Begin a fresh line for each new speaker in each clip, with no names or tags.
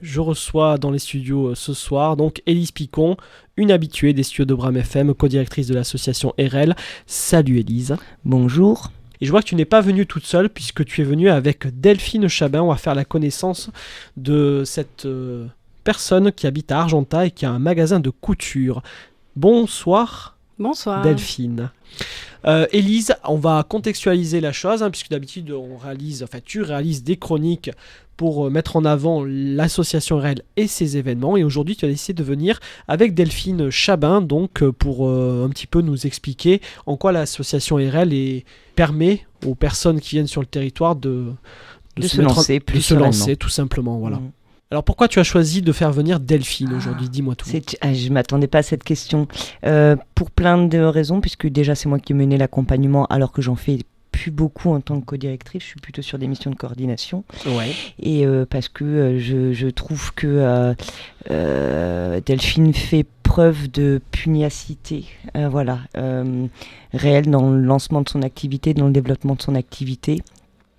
Je reçois dans les studios ce soir donc Élise Picon, une habituée des studios de Bram FM, co-directrice de l'association RL. Salut Élise.
Bonjour.
Et je vois que tu n'es pas venue toute seule puisque tu es venue avec Delphine Chabin. On va faire la connaissance de cette personne qui habite à Argentat et qui a un magasin de couture. Bonsoir.
Bonsoir.
Delphine. Élise, on va contextualiser la chose puisque d'habitude tu réalises des chroniques pour mettre en avant l'association RL et ses événements. Et aujourd'hui, tu as décidé de venir avec Delphine Chabin donc, pour un petit peu nous expliquer en quoi l'association RL permet aux personnes qui viennent sur le territoire de
se lancer plus
sereinement. Tout simplement. Voilà. Alors pourquoi tu as choisi de faire venir Delphine aujourd'hui ? Dis-moi tout.
Je ne m'attendais pas à cette question. Pour plein de raisons, puisque déjà c'est moi qui menais l'accompagnement alors que j'en fais plus beaucoup en tant que co-directrice, je suis plutôt sur des missions de coordination.
Ouais.
Et parce que je trouve que Delphine fait preuve de pugnacité réelle dans le lancement de son activité, dans le développement de son activité.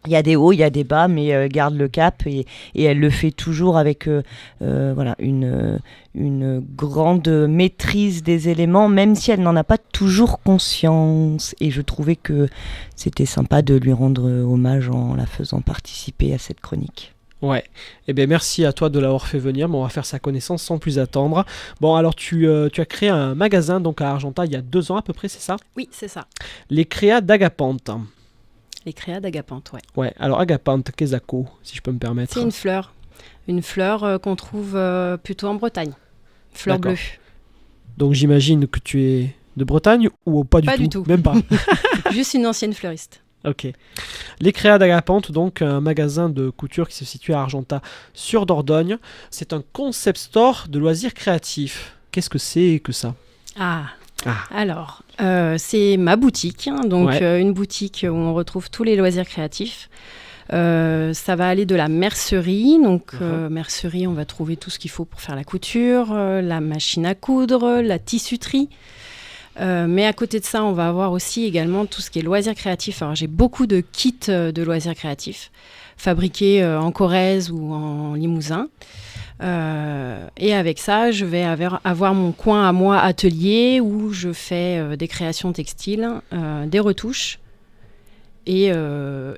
Il y a des hauts, il y a des bas, mais elle garde le cap et elle le fait toujours avec une grande maîtrise des éléments, même si elle n'en a pas toujours conscience. Et je trouvais que c'était sympa de lui rendre hommage en la faisant participer à cette chronique.
Ouais, eh bien merci à toi de l'avoir fait venir, mais on va faire sa connaissance sans plus attendre. Bon, alors tu as créé un magasin donc à Argentat il y a 2 ans à peu près, c'est ça ?
Oui, c'est ça.
Les Créas d'Agapante.
Les créas d'Agapante, ouais.
Ouais, alors Agapante, qu'est-ce que si je peux me permettre ?
C'est une fleur qu'on trouve plutôt en Bretagne, fleur bleue.
Donc j'imagine que tu es de Bretagne ou pas du tout ?
Pas du tout.
Même pas.
Juste une ancienne fleuriste.
Ok. Les Créas d'Agapante, donc un magasin de couture qui se situe à Argentat sur Dordogne. C'est un concept store de loisirs créatifs. Qu'est-ce que c'est que ça ?
Alors, c'est ma boutique, une boutique où on retrouve tous les loisirs créatifs. Ça va aller de la mercerie, mercerie, on va trouver tout ce qu'il faut pour faire la couture, la machine à coudre, la tissuterie. Mais à côté de ça, on va avoir aussi également tout ce qui est loisirs créatifs. Alors, j'ai beaucoup de kits de loisirs créatifs fabriqués en Corrèze ou en Limousin. Et avec ça, je vais avoir mon coin à moi atelier où je fais des créations textiles, des retouches et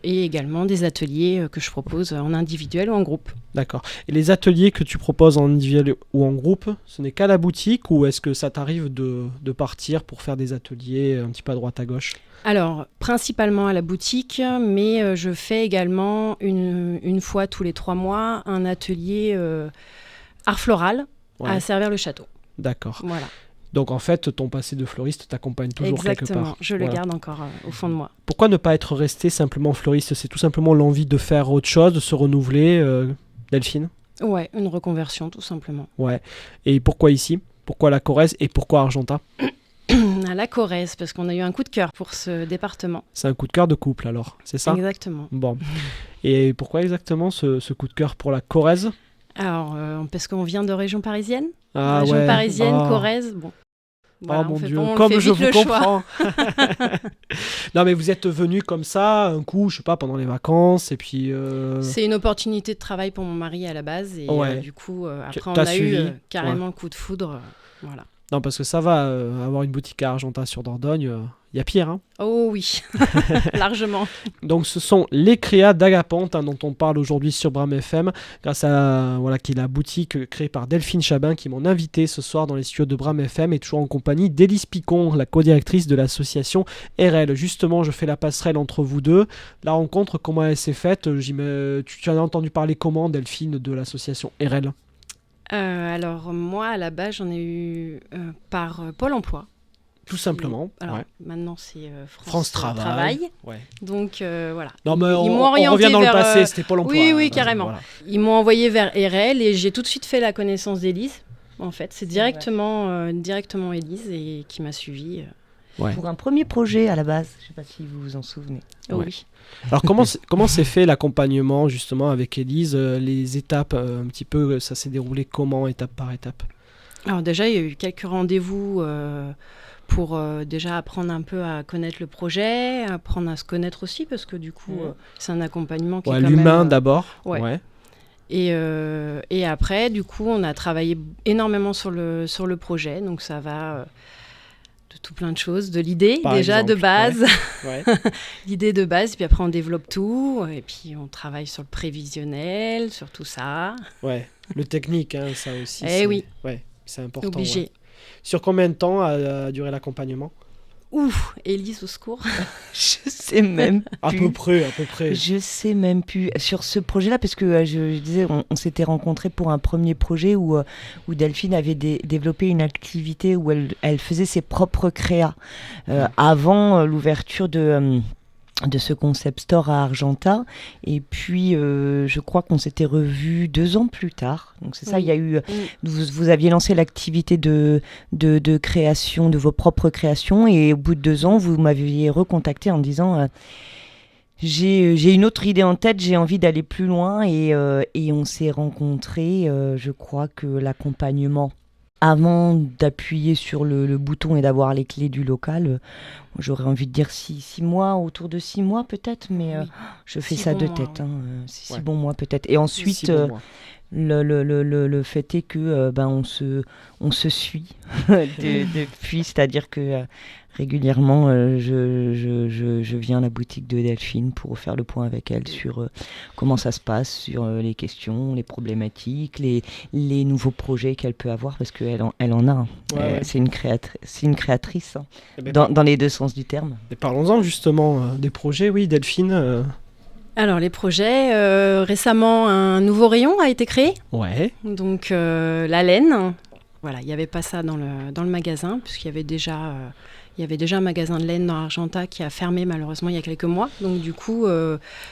également des ateliers que je propose en individuel ou en groupe.
D'accord. Et les ateliers que tu proposes en individuel ou en groupe, ce n'est qu'à la boutique ou est-ce que ça t'arrive de partir pour faire des ateliers un petit peu à droite à gauche ?
Alors, principalement à la boutique, mais je fais également une fois tous les 3 mois un atelier art floral à Servières-le-Château.
D'accord.
Voilà.
Donc en fait, ton passé de fleuriste t'accompagne toujours quelque part.
Exactement, je le garde encore au fond de moi.
Pourquoi ne pas être resté simplement fleuriste ? C'est tout simplement l'envie de faire autre chose, de se renouveler, Delphine ?
Ouais, une reconversion tout simplement.
Ouais. Et pourquoi ici ? Pourquoi la Corrèze et pourquoi Argentat ?
À la Corrèze, parce qu'on a eu un coup de cœur pour ce département.
C'est un coup de cœur de couple alors, c'est ça ?
Exactement.
Bon. Et pourquoi exactement ce coup de cœur pour la Corrèze ?
Alors, parce qu'on vient de région parisienne.
Région
parisienne, Corrèze, bon. Voilà,
mon Dieu, comme je vous comprends. Non mais vous êtes venu comme ça, un coup, je sais pas, pendant les vacances et puis...
C'est une opportunité de travail pour mon mari à la base et du coup, après on a eu carrément le coup de foudre. Voilà.
Non, parce que ça va, avoir une boutique à Argentat sur Dordogne, il y a pire. Hein.
Oh oui, largement.
Donc ce sont les Créas d'Agapante dont on parle aujourd'hui sur Bram FM, grâce à qui est la boutique créée par Delphine Chabin, qui est mon invitée ce soir dans les studios de Bram FM, et toujours en compagnie d'Élise Picon, la co-directrice de l'association RL. Justement, je fais la passerelle entre vous deux. La rencontre, comment elle s'est faite ? Tu en as entendu parler comment, Delphine, de l'association RL ?
Alors moi, à la base, j'en ai eu par Pôle emploi.
Tout simplement.
Alors, maintenant, c'est
France Travail. Ouais.
Donc, voilà.
Non, mais
ils m'ont orienté
on revient dans
vers,
le passé, c'était Pôle emploi.
Oui, carrément. Voilà. Ils m'ont envoyé vers RL et j'ai tout de suite fait la connaissance d'Élise. En fait, c'est directement Élise et qui m'a suivie.
Pour un premier projet à la base. Je ne sais pas si vous vous en souvenez.
Oui.
Alors, comment s'est fait l'accompagnement, justement, avec Élise ? Les étapes, un petit peu, ça s'est déroulé comment, étape par étape ?
Alors déjà, il y a eu quelques rendez-vous pour déjà apprendre un peu à connaître le projet, apprendre à se connaître aussi, parce que du coup, c'est un accompagnement qui est quand
l'humain
même...
d'abord.
Ouais. Et après, du coup, on a travaillé énormément sur le projet. Donc, ça va de tout plein de choses. De l'idée,
Par
déjà,
exemple,
de base.
Ouais.
L'idée de base. Puis après, on développe tout. Et puis, on travaille sur le prévisionnel, sur tout ça.
Ouais. Le technique, hein, ça aussi.
Oui.
Ouais, c'est important.
Obligé.
Ouais. Sur combien de temps a duré l'accompagnement?
Ouf, Élise, au secours.
Je sais même plus.
À peu près.
Je sais même plus. Sur ce projet-là, parce que je disais, on s'était rencontrés pour un premier projet où Delphine avait développé une activité où elle faisait ses propres créas avant l'ouverture de ce concept store à Argenta. Et puis, je crois qu'on s'était revus 2 ans plus tard. Donc, c'est ça, il y a eu... Vous aviez lancé l'activité de création, de vos propres créations. Et au bout de 2 ans, vous m'aviez recontacté en disant... J'ai une autre idée en tête, j'ai envie d'aller plus loin. Et on s'est rencontrés. Je crois que l'accompagnement... Avant d'appuyer sur le bouton et d'avoir les clés du local, j'aurais envie de dire 6 mois, autour de 6 mois peut-être, mais je fais ça de tête. 6 bons mois peut-être. Et ensuite, le fait est que on se suit depuis, c'est-à-dire que régulièrement, je viens à la boutique de Delphine pour faire le point avec elle sur comment ça se passe, sur les questions, les problématiques, les nouveaux projets qu'elle peut avoir, parce qu'elle en a. C'est une créatrice dans les 2 sens du terme.
Et parlons-en justement des projets, oui, Delphine.
Alors, les projets, récemment, un nouveau rayon a été créé.
Ouais.
Donc, la laine. Voilà, il n'y avait pas ça dans le magasin, puisqu'il y avait déjà... Il y avait déjà un magasin de laine dans Argenta qui a fermé malheureusement il y a quelques mois. Donc du coup,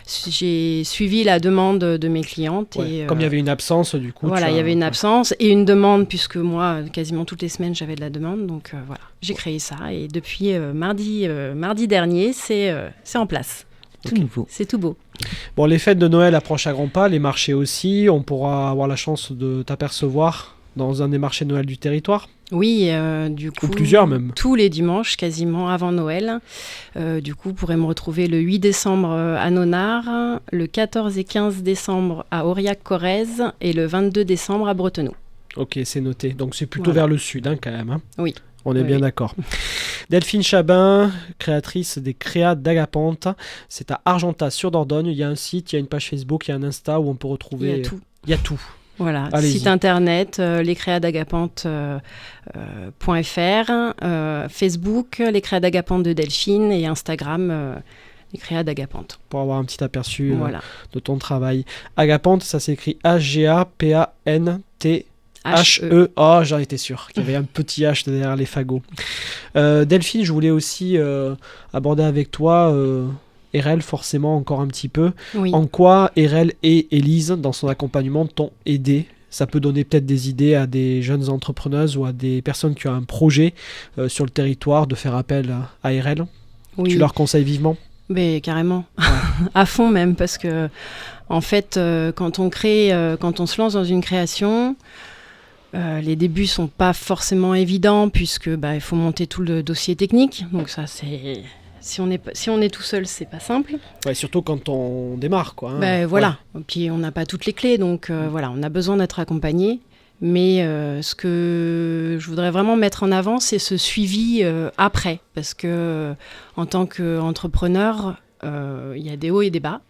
j'ai suivi la demande de mes clientes.
Ouais,
et,
comme il y avait une absence, du coup...
Voilà, il y avait une absence et une demande, puisque moi, quasiment toutes les semaines, j'avais de la demande. Donc voilà, j'ai créé ça. Et depuis mardi dernier, c'est en place.
Tout nouveau.
C'est tout beau.
Bon, les fêtes de Noël approchent à grands pas, les marchés aussi. On pourra avoir la chance de t'apercevoir dans un des marchés de Noël du territoire.
Oui, du coup...
Ou plusieurs même.
Tous les dimanches, quasiment avant Noël. Du coup, vous pourrez me retrouver le 8 décembre à Nonard, le 14 et 15 décembre à Aurillac-Corrèze et le 22 décembre à Bretenoux.
Ok, c'est noté. Donc c'est plutôt vers le sud, hein, quand même. Hein.
Oui.
On est bien d'accord. Delphine Chabin, créatrice des Créas d'Agapante. C'est à Argenta sur Dordogne. Il y a un site, il y a une page Facebook, il y a un Insta où on peut retrouver...
Il y a tout. Voilà,
allez-y.
Site internet, lescréadagapante.fr, Facebook, les Créas d'Agapante de Delphine et Instagram, les Créas d'Agapante.
Pour avoir un petit aperçu de ton travail. Agapante, ça s'écrit Agapante. H-E. Oh, j'en étais sûr qu'il y avait un petit H derrière les fagots. Delphine, je voulais aussi aborder avec toi... Erel, forcément, encore un petit peu.
Oui.
En quoi Erel et Élise, dans son accompagnement, t'ont aidé? Ça peut donner peut-être des idées à des jeunes entrepreneuses ou à des personnes qui ont un projet sur le territoire de faire appel à Erel.
Oui.
Tu leur conseilles vivement?
Mais carrément, à fond même, parce que en fait, quand on se lance dans une création, les débuts sont pas forcément évidents puisque il faut monter tout le dossier technique. Donc ça, c'est... Si on est tout seul, c'est pas simple.
Ouais, surtout quand on démarre, quoi.
Hein. Voilà. Ouais. Puis on n'a pas toutes les clés, donc voilà, on a besoin d'être accompagné. Mais ce que je voudrais vraiment mettre en avant, c'est ce suivi après, parce que en tant qu'entrepreneur, il y a des hauts et des bas.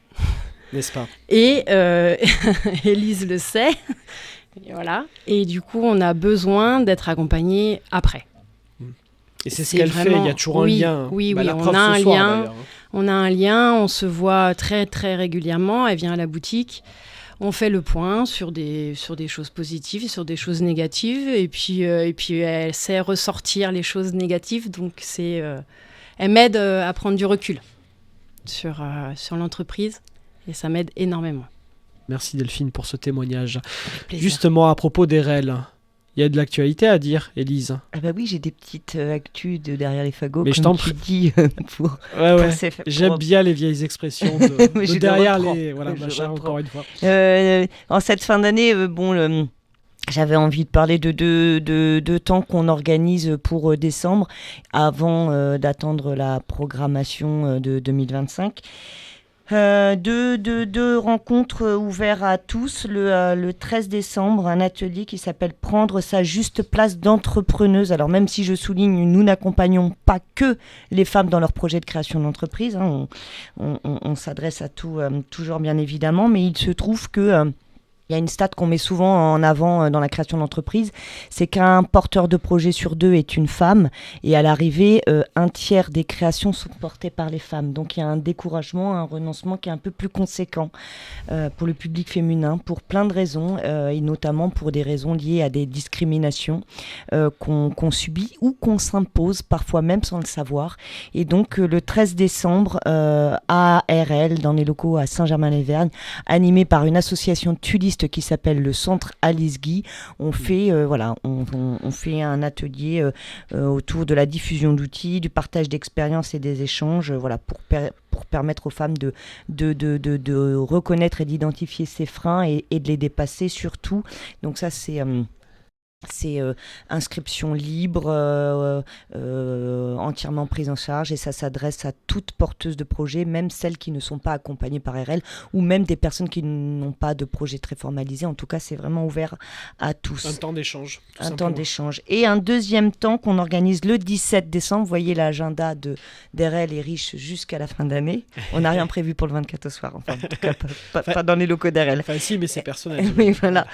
N'est-ce pas?
Et Élise le sait. Et voilà. Et du coup, on a besoin d'être accompagné après.
Et c'est ce qu'elle fait, il y a toujours un lien.
Oui, on a un lien. On a un lien, on se voit très très régulièrement, elle vient à la boutique, on fait le point sur des choses positives et sur des choses négatives, et puis elle sait ressortir les choses négatives, donc elle m'aide à prendre du recul sur l'entreprise, et ça m'aide énormément.
Merci Delphine pour ce témoignage. Justement, à propos d'Erel, il y a de l'actualité à dire, Élise.
Ah bah oui, j'ai des petites actus de derrière les fagots.
Mais
comme
je t'en
tu dis pour.
J'aime bien les vieilles expressions de derrière les machins, encore une fois.
En cette fin d'année, j'avais envie de parler de deux temps qu'on organise pour décembre, avant d'attendre la programmation de 2025. Deux rencontres ouvertes à tous. Le 13 décembre, un atelier qui s'appelle « Prendre sa juste place d'entrepreneuse ». Alors même si je souligne, nous n'accompagnons pas que les femmes dans leur projet de création d'entreprise. On s'adresse à toujours bien évidemment, mais il se trouve que... il y a une stat qu'on met souvent en avant dans la création d'entreprise, c'est qu'un porteur de projet sur 2 est une femme, et à l'arrivée, un tiers des créations sont portées par les femmes. Donc il y a un découragement, un renoncement qui est un peu plus conséquent pour le public féminin, pour plein de raisons, et notamment pour des raisons liées à des discriminations qu'on subit ou qu'on s'impose, parfois même sans le savoir. Et donc le 13 décembre, à ARL, dans les locaux à Saint-Germain-les-Vergnes, animé par une association tudiste qui s'appelle le Centre Alice Guy. On fait on fait un atelier autour de la diffusion d'outils, du partage d'expériences et des échanges, pour permettre aux femmes de reconnaître et d'identifier ces freins et de les dépasser surtout. Donc ça c'est inscription libre, entièrement prise en charge, et ça s'adresse à toutes porteuses de projets, même celles qui ne sont pas accompagnées par RL, ou même des personnes qui n'ont pas de projet très formalisé. En tout cas, c'est vraiment ouvert à tous.
Un temps d'échange.
Temps d'échange. Et un deuxième temps qu'on organise le 17 décembre. Vous voyez, l'agenda d'RL est riche jusqu'à la fin d'année. On n'a rien prévu pour le 24 au soir. Enfin, en tout cas, pas dans les locaux d'RL.
Enfin, si, mais c'est personnel.
Oui, voilà.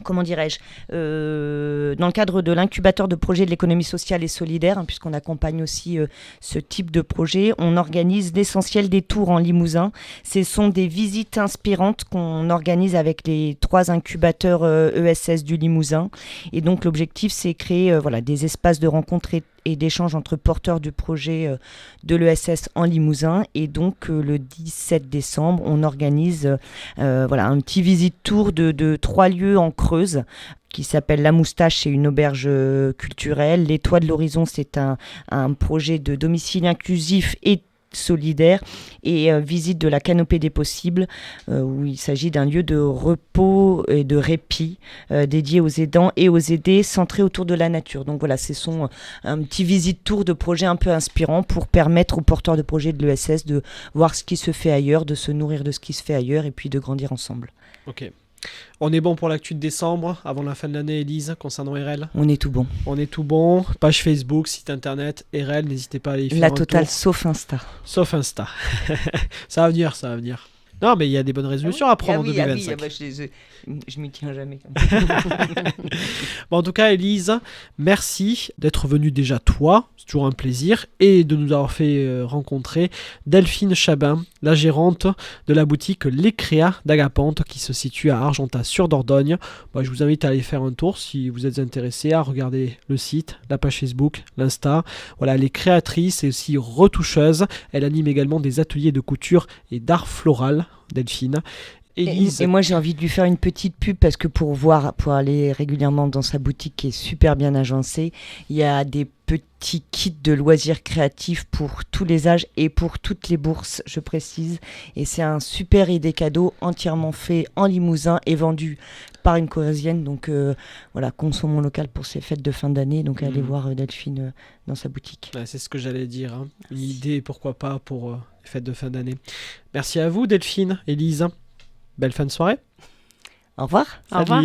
Comment dirais-je, dans le cadre de l'incubateur de projets de l'économie sociale et solidaire, puisqu'on accompagne aussi ce type de projet, on organise l'essentiel des tours en Limousin. Ce sont des visites inspirantes qu'on organise avec les 3 incubateurs ESS du Limousin. Et donc l'objectif, c'est créer des espaces de rencontre et d'échange entre porteurs du projet de l'ESS en Limousin. Et donc le 17 décembre, on organise un petit visite tour de 3 lieux en Creuse qui s'appelle La Moustache, c'est une auberge culturelle. Les Toits de l'Horizon, c'est un projet de domicile inclusif et solidaire, et visite de la Canopée des possibles, où il s'agit d'un lieu de repos et de répit dédié aux aidants et aux aidés, centré autour de la nature. Donc voilà, c'est un petit visite tour de projet un peu inspirant pour permettre aux porteurs de projets de l'ESS de voir ce qui se fait ailleurs, de se nourrir de ce qui se fait ailleurs, et puis de grandir ensemble.
Ok. On est bon pour l'actu de décembre, avant la fin de l'année, Élise, concernant RL?
On est tout bon.
On est tout bon. Page Facebook, site internet, RL, n'hésitez pas à aller y faire
la
un
totale,
tour.
sauf Insta.
Sauf Insta. Ça va venir. Non, mais il y a des bonnes résolutions à prendre en 2025.
Je m'y tiens jamais.
Bon, en tout cas, Élise, merci d'être venue déjà toi. C'est toujours un plaisir. Et de nous avoir fait rencontrer Delphine Chabin, la gérante de la boutique Les Créas d'Agapante, qui se situe à Argentat-sur-Dordogne. Je vous invite à aller faire un tour si vous êtes intéressé, à regarder le site, la page Facebook, l'Insta. Voilà, elle est créatrice et aussi retoucheuse. Elle anime également des ateliers de couture et d'art floral, Delphine. Élise.
Et moi j'ai envie de lui faire une petite pub, parce que pour aller régulièrement dans sa boutique qui est super bien agencée, il y a des petits kits de loisirs créatifs pour tous les âges et pour toutes les bourses, je précise. Et c'est un super idée cadeau entièrement fait en Limousin et vendu par une Corrézienne. Donc consommons local pour ces fêtes de fin d'année. Donc allez voir Delphine dans sa boutique.
Ouais, c'est ce que j'allais dire. Une idée, pourquoi pas, pour les fêtes de fin d'année. Merci à vous Delphine, Élise. Belle fin de soirée.
Au revoir.
Salut. Au revoir.